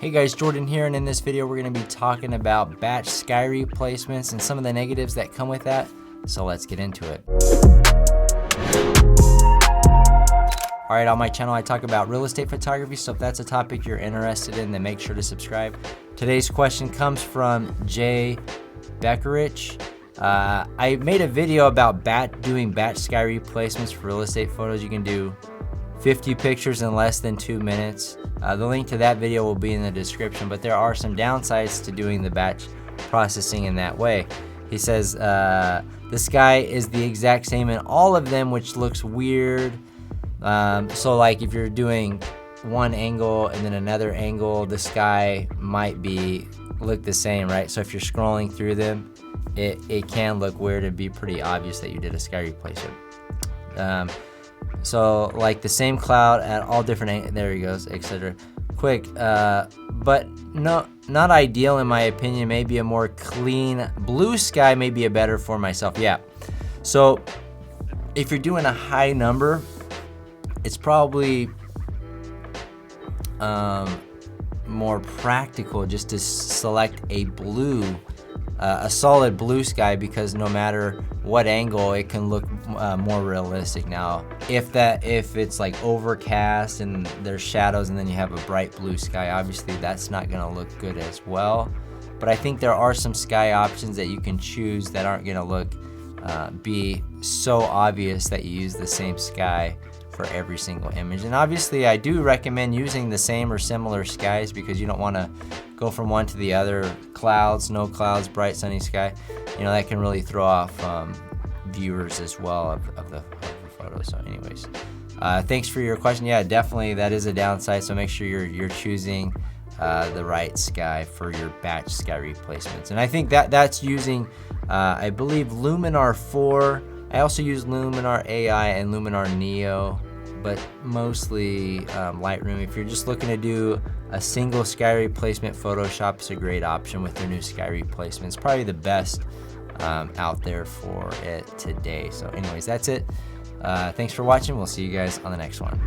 Hey guys, Jordan here, and in this video we're going to be talking about batch sky replacements and some of the negatives that come with that. So let's get into it. Alright, on my channel I talk about real estate photography, so if that's a topic you're interested in, then make sure to subscribe. Today's question comes from Jay Beckerich. I made a video about doing batch sky replacements for real estate photos. You can do 50 pictures in less than 2 minutes. The link to that video will be in the description, but there are some downsides to doing the batch processing in that way. He says the sky is the exact same in all of them, which looks weird. So like if you're doing one angle and then another angle, the sky might look the same, right? So if you're scrolling through them, it can look weird and be pretty obvious that you did a sky replacement. So like the same cloud at all different there he goes, etc. Quick, but not ideal in my opinion. Maybe a more clean blue sky may be a better for myself. Yeah. So if you're doing a high number, it's probably more practical just to select a solid blue sky, because no matter what angle it can look more realistic. Now if it's like overcast and there's shadows and then you have a bright blue sky, obviously that's not going to look good as well. But I think there are some sky options that you can choose that aren't going to look be so obvious that you use the same sky for every single image. And obviously I do recommend using the same or similar skies, because you don't want to go from one to the other. Clouds, no clouds, bright sunny sky, that can really throw off viewers as well of the photo. So anyways, thanks for your question. Yeah, definitely that is a downside, so make sure you're choosing the right sky for your batch sky replacements. And I think that's using I believe Luminar 4. I also use Luminar AI and Luminar Neo, but mostly Lightroom. If you're just looking to do a single sky replacement, Photoshop is a great option with their new sky replacements. Probably the best out there for it today. So anyways, that's it. Thanks for watching. We'll see you guys on the next one.